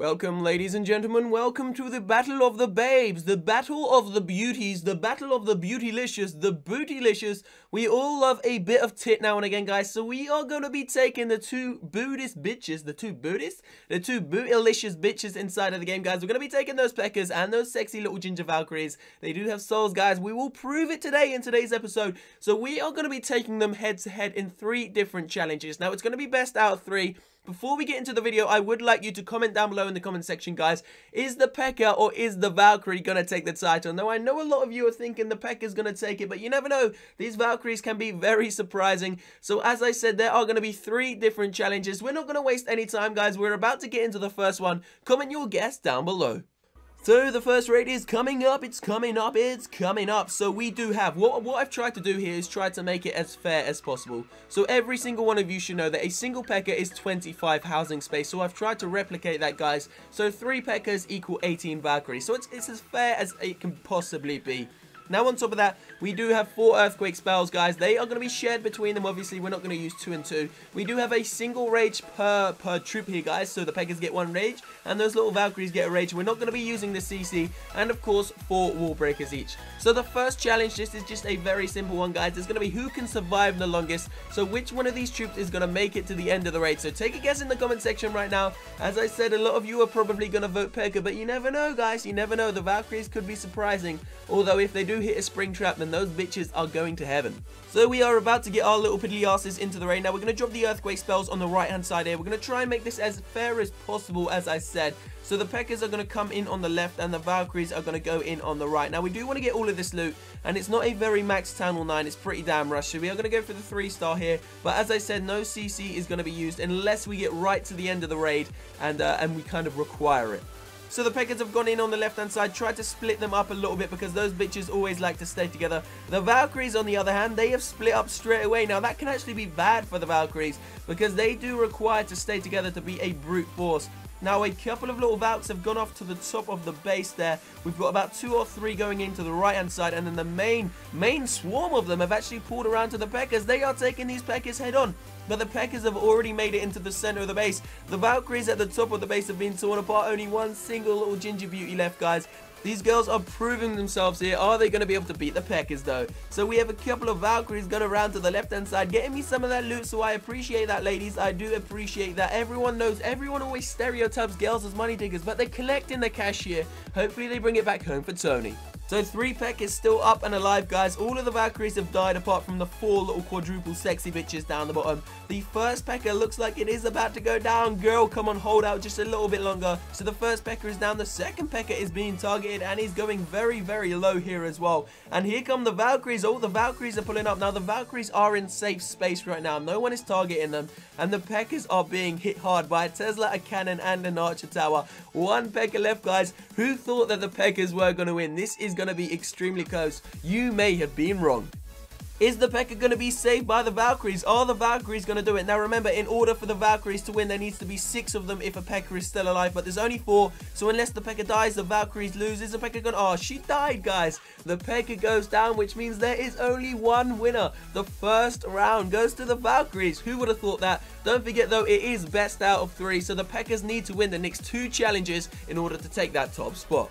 Welcome, ladies and gentlemen, welcome to the Battle of the Babes, the Battle of the Beauties, the Battle of the Beautylicious, the Bootylicious. We all love a bit of tit now and again, guys, so we are going to be taking the two bootylicious bitches inside of the game, guys. We're going to be taking those Pekkas and those sexy little ginger Valkyries. They do have souls, guys. We will prove it today in today's episode. So we are going to be taking them head-to-head in 3 different challenges. Now, it's going to be best out of 3. Before we get into the video, I would like you to comment down below in the comment section, guys. Is the PEKKA or is the Valkyrie going to take the title? Now, I know a lot of you are thinking the PEKKA is going to take it, but you never know. These Valkyries can be very surprising. So, as I said, there are going to be 3 different challenges. We're not going to waste any time, guys. We're about to get into the first one. Comment your guess down below. So the first raid is coming up, it's coming up. So we do have, what I've tried to do here is try to make it as fair as possible. So every single one of you should know that a single PEKKA is 25 housing space. So I've tried to replicate that, guys. So 3 PEKKAs equal 18 Valkyries. So it's as fair as it can possibly be. Now, on top of that, we do have 4 earthquake spells, guys. They are going to be shared between them. Obviously, we're not going to use 2 and 2. We do have a single rage per troop here, guys. So the Pekkas get 1 rage, and those little Valkyries get a rage. We're not going to be using the CC, and of course, 4 wall breakers each. So the first challenge, this is just a very simple one, guys. It's going to be who can survive the longest. So which one of these troops is going to make it to the end of the raid? So take a guess in the comment section right now. As I said, a lot of you are probably going to vote PEKKA, but you never know, guys. You never know. The Valkyries could be surprising. Although if they do hit a spring trap, then those bitches are going to heaven. So we are about to get our little piddly asses into the raid. Now we're going to drop the earthquake spells on the right hand side here. We're going to try and make this as fair as possible, as I said. So the Pekkas are going to come in on the left and the Valkyries are going to go in on the right. Now we do want to get all of this loot, and it's not a very max Town Hall 9. It's pretty damn rushed. So we are going to go for the 3-star here. But as I said, no CC is going to be used unless we get right to the end of the raid and we kind of require it. So the Pekkas have gone in on the left-hand side, tried to split them up a little bit because those bitches always like to stay together. The Valkyries, on the other hand, they have split up straight away. Now, that can actually be bad for the Valkyries because they do require to stay together to be a brute force. Now, a couple of little Valks have gone off to the top of the base there. We've got about 2 or 3 going into the right-hand side, and then the main swarm of them have actually pulled around to the Pekkas. They are taking these Pekkas head-on. But the Pekkas have already made it into the center of the base. The Valkyries at the top of the base have been torn apart. Only one single little ginger beauty left, guys. These girls are proving themselves here. Are they going to be able to beat the Pekkas, though? So we have a couple of Valkyries going around to the left-hand side, getting me some of that loot, so I appreciate that, ladies. I do appreciate that. Everyone knows, everyone always stereotypes girls as money diggers, but they're collecting the cash here. Hopefully they bring it back home for Tony. So 3 Pekkas still up and alive, guys. All of the Valkyries have died apart from the 4 little quadruple sexy bitches down the bottom. The first PEKKA looks like it is about to go down. Girl, come on, hold out just a little bit longer. So the first PEKKA is down. The second PEKKA is being targeted, and he's going very, very low here as well. And here come the Valkyries. Oh, the Valkyries are pulling up. Now, the Valkyries are in safe space right now. No one is targeting them. And the Pekkas are being hit hard by a Tesla, a cannon, and an archer tower. 1 PEKKA left, guys. Who thought that the Pekkas were going to win? This is going to be extremely close. You may have been wrong. Is the PEKKA going to be saved by the Valkyries? Are the Valkyries going to do it? Now remember, in order for the Valkyries to win, there needs to be 6 of them if a PEKKA is still alive, but there's only 4, so unless the PEKKA dies, the Valkyries lose. Is the PEKKA going to... Oh, she died, guys. The PEKKA goes down, which means there is only 1 winner. The first round goes to the Valkyries. Who would have thought that? Don't forget, though, it is best out of 3, so the PEKKAs need to win the next 2 challenges in order to take that top spot.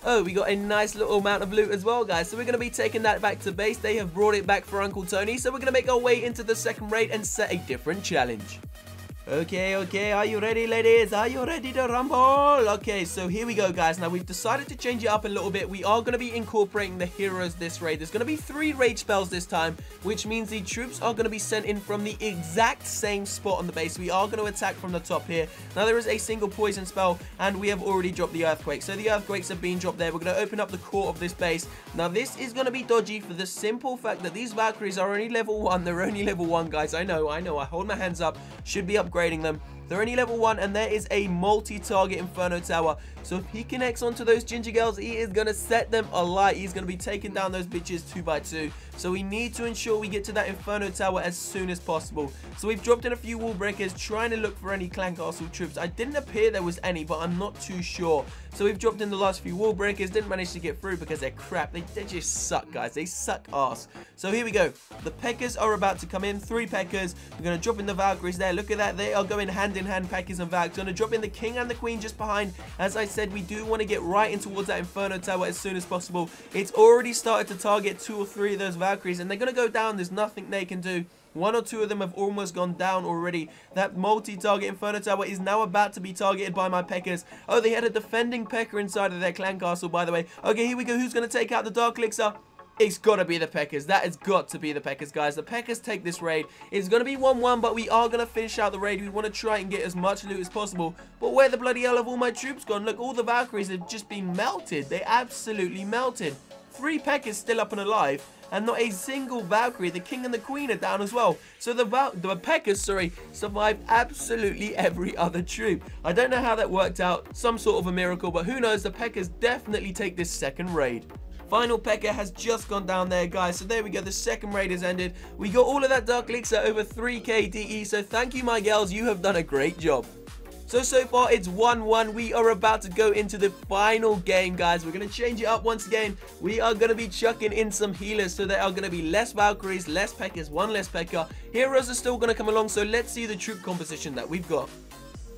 Oh, we got a nice little amount of loot as well, guys. So we're going to be taking that back to base. They have brought it back for Uncle Tony. So we're going to make our way into the second raid and set a different challenge. Okay, are you ready, ladies? Are you ready to rumble? Okay, so here we go, guys. Now, we've decided to change it up a little bit. We are going to be incorporating the heroes this raid. There's going to be 3 rage spells this time, which means the troops are going to be sent in from the exact same spot on the base. We are going to attack from the top here. Now, there is a single poison spell, and we have already dropped the earthquake. So the earthquakes have been dropped there. We're going to open up the core of this base. Now, this is going to be dodgy for the simple fact that these Valkyries are only level 1. They're only level 1, guys. I know. I hold my hands up. Should be upgrading them. They're only level 1, and there is a multi-target Inferno Tower. So if he connects onto those ginger girls, he is going to set them alight. He's going to be taking down those bitches 2 by 2. So we need to ensure we get to that Inferno Tower as soon as possible. So we've dropped in a few wall breakers, trying to look for any Clan Castle troops. I didn't appear there was any, but I'm not too sure. So we've dropped in the last few wall breakers, didn't manage to get through because they're crap. They just suck, guys. They suck ass. So here we go. The Pekkas are about to come in. 3 Pekkas. We're going to drop in the Valkyries there. Look at that. They are going hand hand-in-hand Pekkas and Valks. Going to drop in the king and the queen just behind. As I said, we do want to get right in towards that Inferno Tower as soon as possible. It's already started to target 2 or 3 of those Valkyries, and they're going to go down. There's nothing they can do. 1 or 2 of them have almost gone down already. That multi-target Inferno Tower is now about to be targeted by my Pekkas. Oh, they had a defending Pekka inside of their clan castle, by the way. Okay, here we go. Who's going to take out the Dark Elixir? It's got to be the Pekkas. That has got to be the Pekkas, guys. The Pekkas take this raid. It's going to be 1-1, but we are going to finish out the raid. We want to try and get as much loot as possible. But where the bloody hell have all my troops gone? Look, all the Valkyries have just been melted. They absolutely melted. 3 Pekkas still up and alive. And not a single Valkyrie. The king and the queen are down as well. So the Pekkas, survived absolutely every other troop. I don't know how that worked out. Some sort of a miracle, but who knows? The Pekkas definitely take this second raid. Final Pekka has just gone down there, guys. So there we go. The second raid has ended. We got all of that Dark Elixir over 3k DE. So thank you, my girls. You have done a great job. So far, it's 1-1. We are about to go into the final game, guys. We're going to change it up once again. We are going to be chucking in some healers. So there are going to be less Valkyries, less Pekkas, 1 less Pekka. Heroes are still going to come along. So let's see the troop composition that we've got.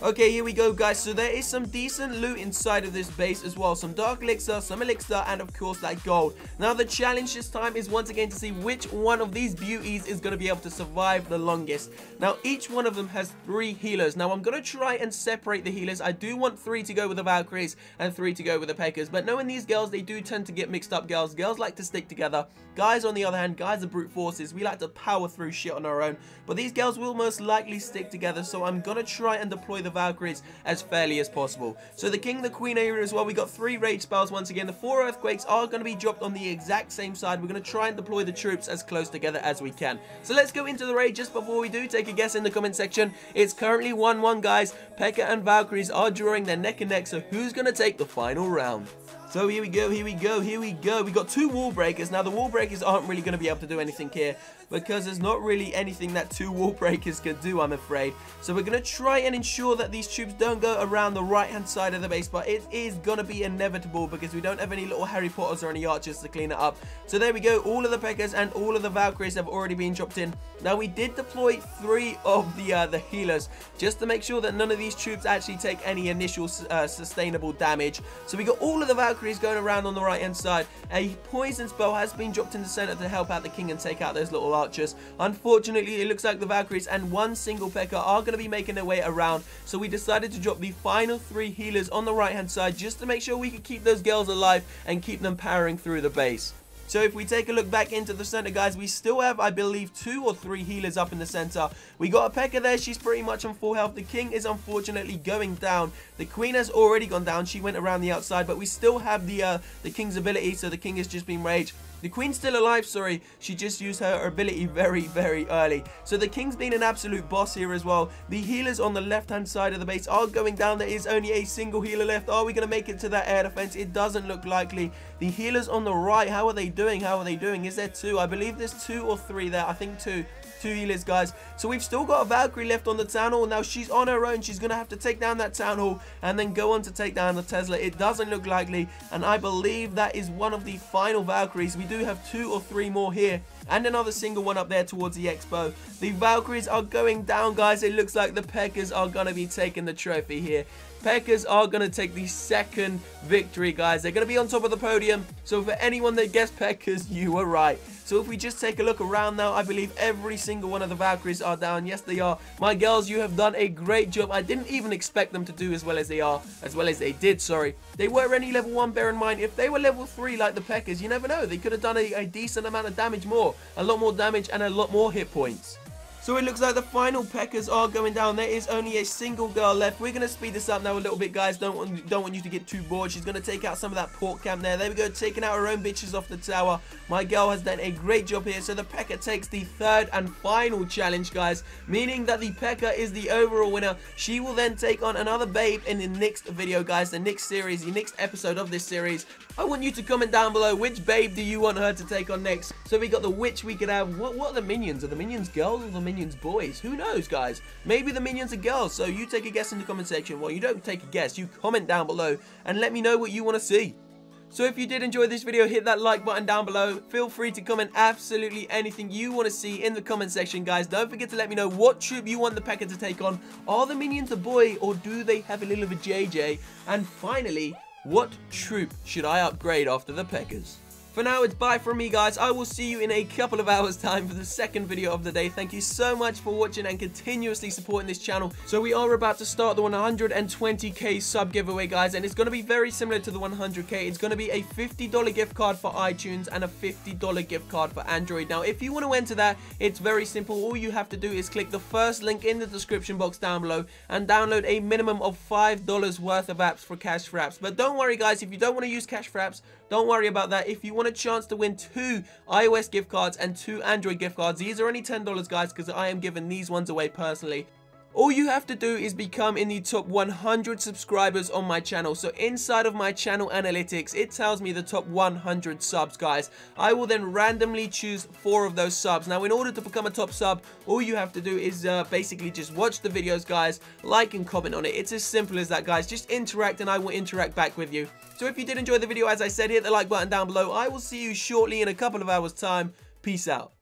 Okay, here we go, guys. So there is some decent loot inside of this base as well. Some Dark Elixir, some Elixir, and of course that gold. Now the challenge this time is once again to see which one of these beauties is going to be able to survive the longest. Now each one of them has 3 healers. Now I'm going to try and separate the healers. I do want 3 to go with the Valkyries and 3 to go with the Pekkas. But knowing these girls, they do tend to get mixed up, girls. Girls like to stick together. Guys, on the other hand, guys are brute forces. We like to power through shit on our own. But these girls will most likely stick together. So I'm going to try and deploy the Valkyries as fairly as possible. So the king, the queen are here as well. We got 3 rage spells once again. The 4 earthquakes are going to be dropped on the exact same side. We're going to try and deploy the troops as close together as we can. So let's go into the raid. Just before we do, take a guess in the comment section. It's currently 1-1, guys. Pekka and Valkyries are drawing their neck and neck. So who's going to take the final round? So here we go, here we go, here we go. We got 2 wall breakers. Now the wall breakers aren't really going to be able to do anything here because there's not really anything that 2 wall breakers can do, I'm afraid. So we're going to try and ensure that these troops don't go around the right hand side of the base, but it is going to be inevitable because we don't have any little Harry Potters or any archers to clean it up. So there we go. All of the Pekkas and all of the Valkyries have already been dropped in. Now we did deploy 3 of the healers just to make sure that none of these troops actually take any initial sustainable damage. So we got all of the Valkyries going around on the right hand side. A poison spell has been dropped in the center to help out the king and take out those little archers. Unfortunately, it looks like the Valkyries and 1 single Pekka are going to be making their way around, so we decided to drop the final 3 healers on the right hand side just to make sure we could keep those girls alive and keep them powering through the base. So if we take a look back into the center, guys, we still have, I believe, 2 or 3 healers up in the center. We got a Pekka there. She's pretty much on full health. The king is unfortunately going down. The queen has already gone down. She went around the outside, but we still have the king's ability, so the king has just been raged. The queen's still alive, sorry. She just used her ability very, very early. So the king's been an absolute boss here as well. The healers on the left-hand side of the base are going down. There is only a single healer left. Are we going to make it to that air defense? It doesn't look likely. The healers on the right, how are they doing? How are they doing? Is there 2? I believe there's 2 or 3 there. I think 2 healers, guys. So we've still got a Valkyrie left on the town hall. Now she's on her own. She's going to have to take down that town hall and then go on to take down the Tesla. It doesn't look likely, and I believe that is one of the final Valkyries. We do have 2 or 3 more here and another single one up there towards the expo. The Valkyries are going down, guys. It looks like the Pekkas are going to be taking the trophy here. Pekkas are going to take the second victory, guys. They're going to be on top of the podium. So for anyone that guessed Pekkas, you were right. So if we just take a look around now, I believe every single one of the Valkyries are down. Yes, they are. My girls, you have done a great job. I didn't even expect them to do as well as they did, sorry. They were only level 1, bear in mind. If they were level 3 like the Pekkas, you never know. They could have done a decent amount of damage more. A lot more damage and a lot more hit points. So it looks like the final Pekkas are going down. There is only a single girl left. We're going to speed this up now a little bit, guys. Don't want you to get too bored. She's going to take out some of that pork camp there. There we go, taking out her own bitches off the tower. My girl has done a great job here. So the Pekka takes the 3rd and final challenge, guys, meaning that the Pekka is the overall winner. She will then take on another babe in the next video, guys, the next series, the next episode of this series. I want you to comment down below which babe do you want her to take on next. So we got the witch we could have. What are the minions? Are the minions girls or the minions boys? Who knows, guys? Maybe the minions are girls. So you take a guess in the comment section. Well, you don't take a guess. You comment down below and let me know what you want to see. So if you did enjoy this video, hit that like button down below. Feel free to comment absolutely anything you want to see in the comment section, guys. Don't forget to let me know what troop you want the P.E.K.K.A to take on. Are the minions a boy, or do they have a little of a JJ? And finally, what troop should I upgrade after the P.E.K.K.As? For now, it's bye from me, guys. I will see you in a couple of hours' time for the second video of the day. Thank you so much for watching and continuously supporting this channel. So we are about to start the 120k sub giveaway, guys, and it's going to be very similar to the 100k. It's going to be a $50 gift card for iTunes and a $50 gift card for Android. Now, if you want to enter that, it's very simple. All you have to do is click the first link in the description box down below and download a minimum of $5 worth of apps for Cash for Apps. But don't worry, guys, if you don't want to use Cash for Apps, don't worry about that. If you want a chance to win 2 iOS gift cards and 2 Android gift cards, these are only $10, guys, because I am giving these ones away personally. All you have to do is become in the top 100 subscribers on my channel. So inside of my channel analytics, it tells me the top 100 subs, guys. I will then randomly choose 4 of those subs. Now, in order to become a top sub, all you have to do is basically just watch the videos, guys, like and comment on it. It's as simple as that, guys. Just interact and I will interact back with you. So if you did enjoy the video, as I said, hit the like button down below. I will see you shortly in a couple of hours' time. Peace out.